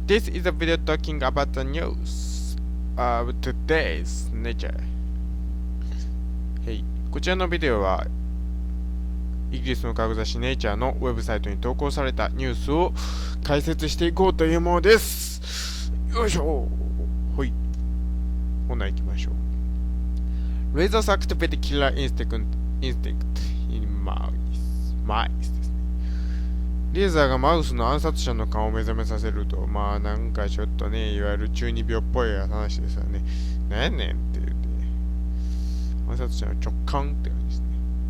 This is a video talking about the news of today's nature. こちらのビデオはイギリスの科学雑誌ネイチャーのウェブサイトに投稿されたニュースを解説していこうというものです。よいしょ。ほい。ほな行きましょう。Lasers activate killer instinct in mice ですね。レーザーがマウスの暗殺者の勘を目覚めさせると、まあなんかちょっとね、いわゆる中二病っぽい話ですよね。なんやねんって言って、暗殺者の直感って感じですね。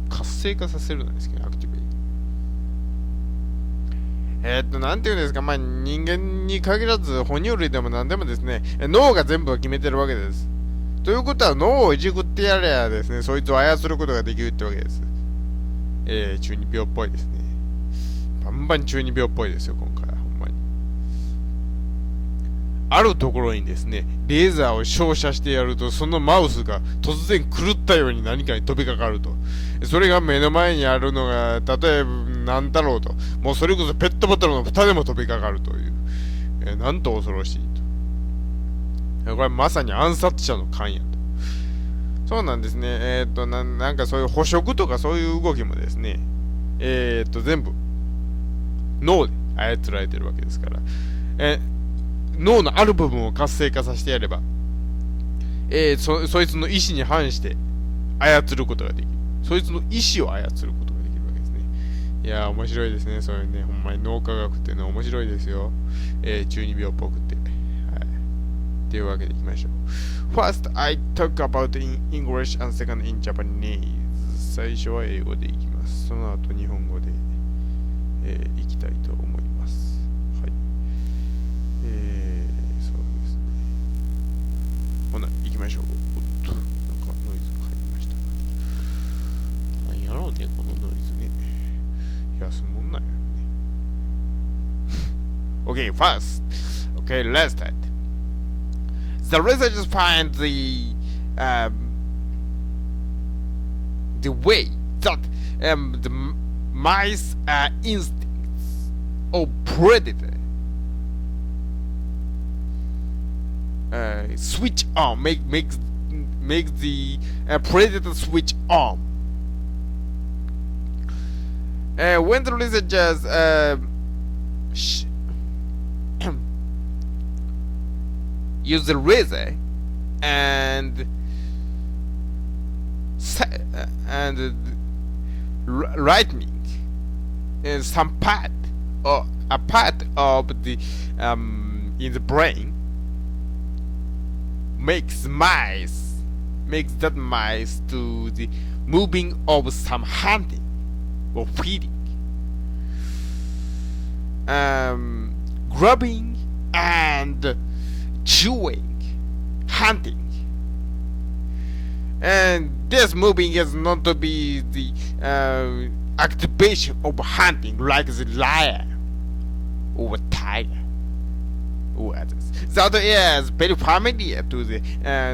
活性化させるなんですけど、アクティブに。なんていうんですか、まあ人間に限らず、哺乳類でも何でもですね、脳が全部を決めてるわけです。ということは、脳をいじくってやればですね、そいつを操ることができるってわけです。中二病っぽいですね。バンバン中二病っぽいですよ、今回は。ほんまに。あるところにですね、レーザーを照射してやると、そのマウスが突然狂ったように何かに飛びかかると。それが目の前にあるのが、例えば何だろうと。もうそれこそペットボトルの蓋でも飛びかかるという。なんと恐ろしいと。これまさに暗殺者の勘やと。そうなんですね。なんかそういう捕食とかそういう動きもですね、全部脳で操られてるわけですから、脳のある部分を活性化させてやれば、そいつの意思に反して操ることができる。そいつの意思を操ることができるわけですね。いやー面白いですね。そういうね、ほんまに脳科学っていうのは面白いですよ。中二病っぽくて。というわけでいきましょう。First, I talk about in English and second in Japanese. 最初は英語でいきます。その後日本語で、いきたいと思います。はい。そうですね。ほな、行きましょう。おっと、なんかノイズが入りました。何やろうね、このノイズね。安もんなんやろね。Okay, first. Okay, let's start.The researchers find the way that the mice instincts of predator switch on, makes the predator switch on. When the researchers use the razor and lightning in some part or a part of the in the brain makes that mice to the moving of some hunting or feeding, grabbing and chewing, hunting, and this moving is not to be the activation of hunting like the lion or tiger or others. That is very familiar to the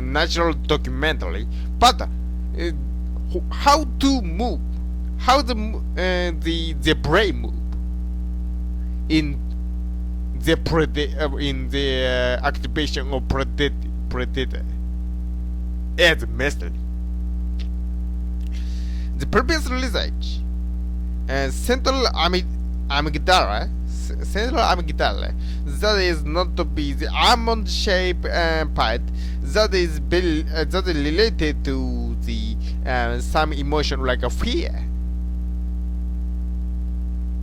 natural documentary, but how to move, how the brain move in the activation of predator is a mystery. The previous research, central amygdala, that is not to be the almond-shaped part that is related to the some emotion like a fear,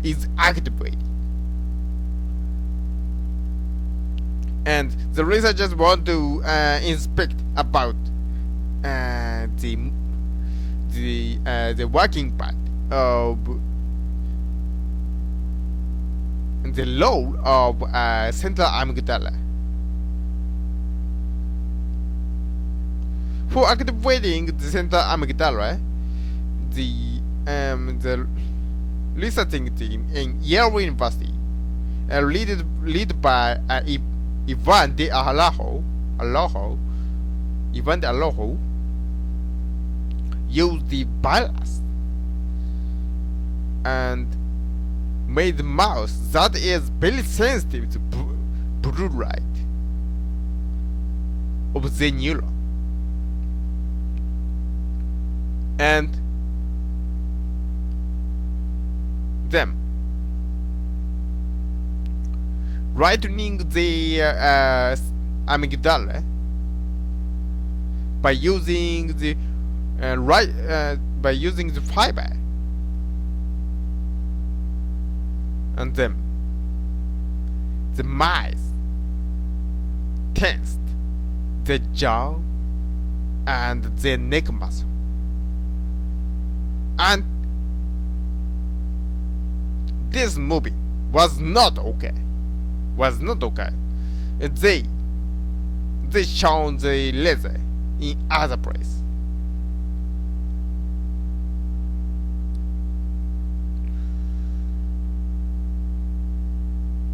is activated. And the researchers want to inspect about the working part of the role of central amygdala. For activating the central amygdala, the researching team in Yale University, led by Ivan de Araujo, used the virus and made the mouse that is very sensitive to blue light of the neuron. And them lightening the amygdala by using the fiber, and then the mice tensed the jaw and the neck muscle, and this movie was not okay. They shown the laser in other place.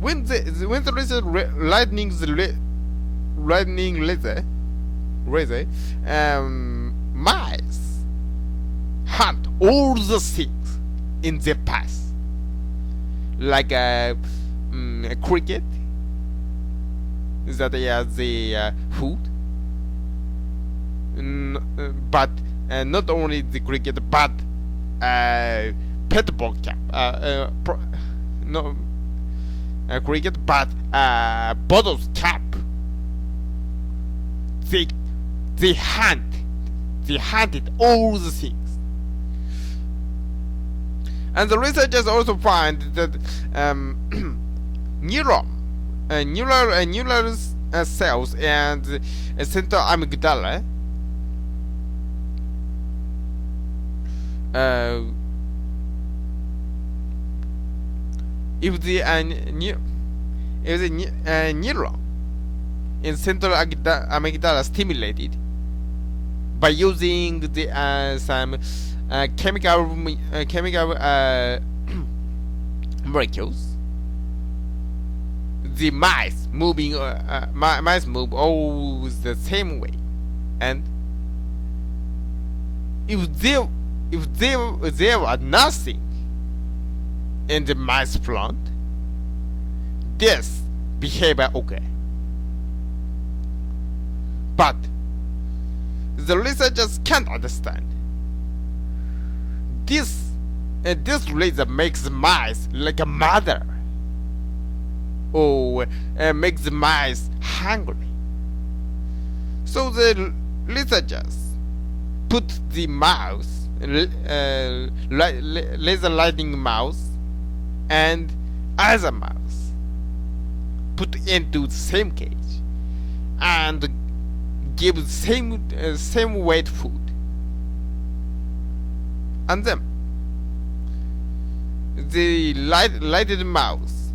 When the laser lightning laser mice hunt all the things in their path, like a cricket that is the food, but not only the cricket, but pet ball cap, cricket, but bottles cap. They hunted all the things, and the researchers also find that neural cells and central amygdala if the neuron in central amygdala stimulated by using the some chemical molecules, the mice move all the same way, and if there were nothing in the mice plant, this behavior okay. But the researchers can't understand. This laser makes the mice like a mother, or makes the mice hungry. So the researchers put the mouse, laser lightning mouse, and other mouse put into the same cage and give same weight food, and then the lighted mouse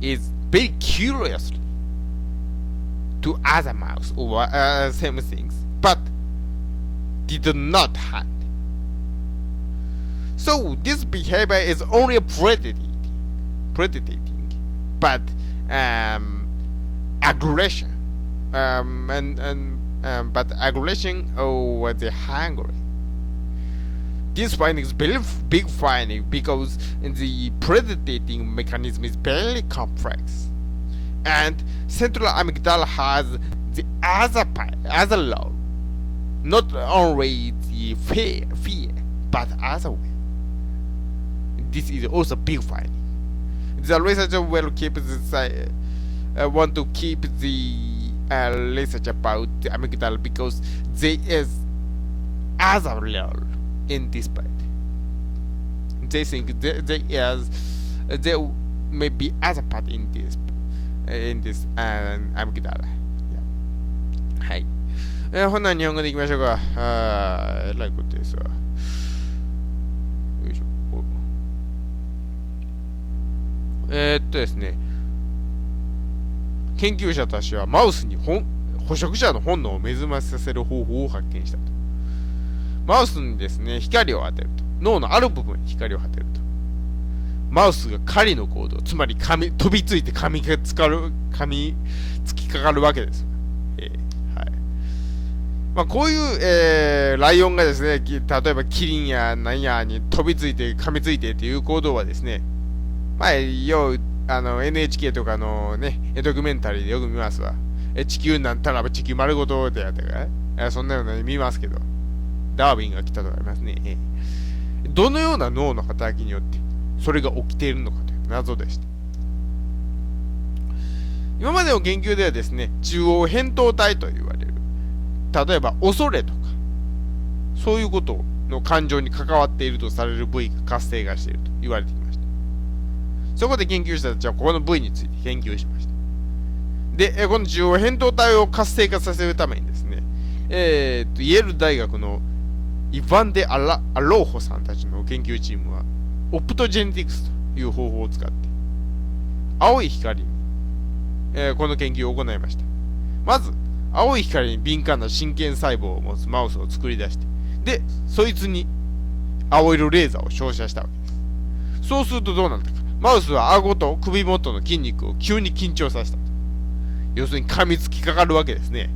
is very curiously to other mouse or same things, but did not hunt. So this behavior is only predating, but aggression, but aggression over the hungry. This finding is very big finding because the predating mechanism is very complex, and central amygdala has the other law, not only the fear, but other way. This is also big finding. The researcher will keep this. Want to keep the research about the amygdala because there is other law in this part. They think there may be other part in this amygdala. Yeah. はい。ほんなら日本語でいきましょうか。えらいことですわ。よいしょ。ですね。研究者たちはマウスに捕食者の本能を目覚まさせる方法を発見したと。マウスにですね、光を当てると。脳のある部分に光を当てると。マウスが狩りの行動、つまり飛びついて噛みつきかかるわけです。はい。まあ、こういう、ライオンがですね、例えばキリンや何やに飛びついて噛みついてっていう行動はですね、まあ、よう NHK とかのね、ドキュメンタリーでよく見ますわ。地球なんたら地球丸ごとでやったから、そんなような見ますけど、ダーウィンが来たとかありますね。どのような脳の働きによって、それが起きているのかという謎でした。今までの研究ではですね、中央扁桃体と言われる、例えば恐れとか、そういうことの感情に関わっているとされる部位が活性化していると言われてきました。そこで研究者たちはここの部位について研究しました。で、この中央扁桃体を活性化させるためにですね、イェール大学のイヴァン・デ・アローホさんたちの研究チームは、オプトジェネティクスという方法を使って、青い光に、この研究を行いました。まず、青い光に敏感な神経細胞を持つマウスを作り出して、で、そいつに青色レーザーを照射したわけです。そうするとどうなったか。マウスは顎と首元の筋肉を急に緊張させた。要するに噛みつきかかるわけですね。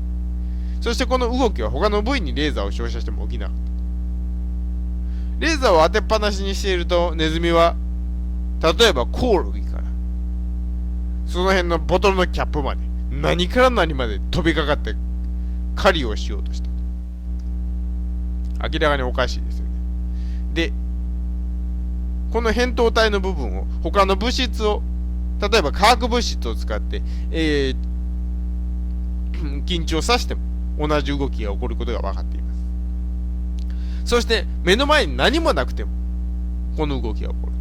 そしてこの動きは他の部位にレーザーを照射しても起きなかった。レーザーを当てっぱなしにしているとネズミは、例えばコオロギからその辺のボトルのキャップまで何から何まで飛びかかって狩りをしようとした。明らかにおかしいですよね。で、この扁桃体の部分を他の物質を、例えば化学物質を使って、緊張させても同じ動きが起こることが分かっています。そして目の前に何もなくてもこの動きが起こる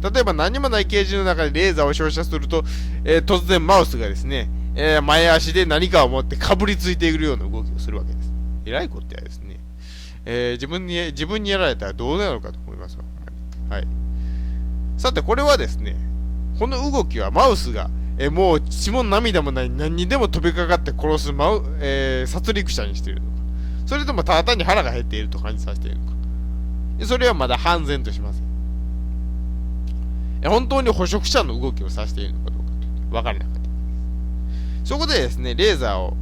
と。例えば何もないケージの中でレーザーを照射すると、突然マウスがですね、前足で何かを持ってかぶりついているような動きをするわけです。えらいことやですね。自分にやられたらどうなるかと思いますわ。はい。さてこれはですね、この動きはマウスが、もう血も涙もない何にでも飛びかかって殺す殺戮者にしているのか、それともただ単に腹が減っていると感じさせているのか、それはまだ判然としません。本当に捕食者の動きを指しているのかどうかというと分からなかった。そこでですね、レーザーを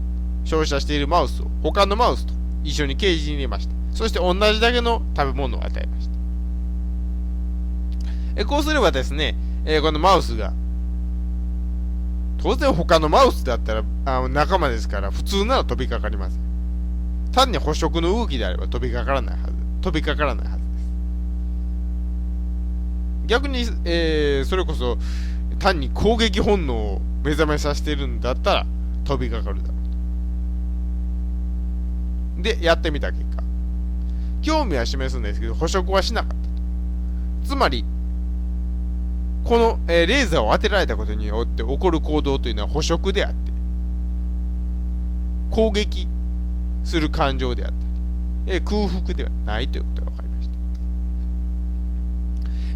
照射しているマウスを他のマウスと一緒にケージに入れました。そして同じだけの食べ物を与えました。こうすればですね、このマウスが当然他のマウスだったら仲間ですから普通なら飛びかかりません。単に捕食の動きであれば飛びかからないはずです。逆に、それこそ単に攻撃本能を目覚めさせているんだったら飛びかかるだろうと。でやってみた結果、興味は示すんですけど捕食はしなかったと。つまりこの、レーザーを当てられたことによって起こる行動というのは捕食であって、攻撃する感情であったり、空腹ではないということが分かりました。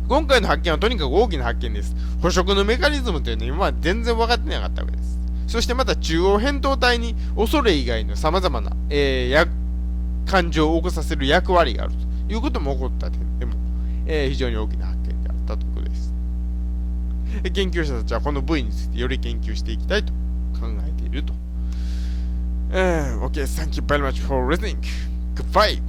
今回の発見はとにかく大きな発見です。捕食のメカニズムというのは今まで全然分かってなかったわけです。そしてまた中央扁桃体に恐れ以外の様々な、感情を起こさせる役割があるということも起こった点でも、非常に大きな発見であったということです。研究者たちはこの部位についてより研究していきたいと考えていると。Okay, thank you very much for listening. Goodbye.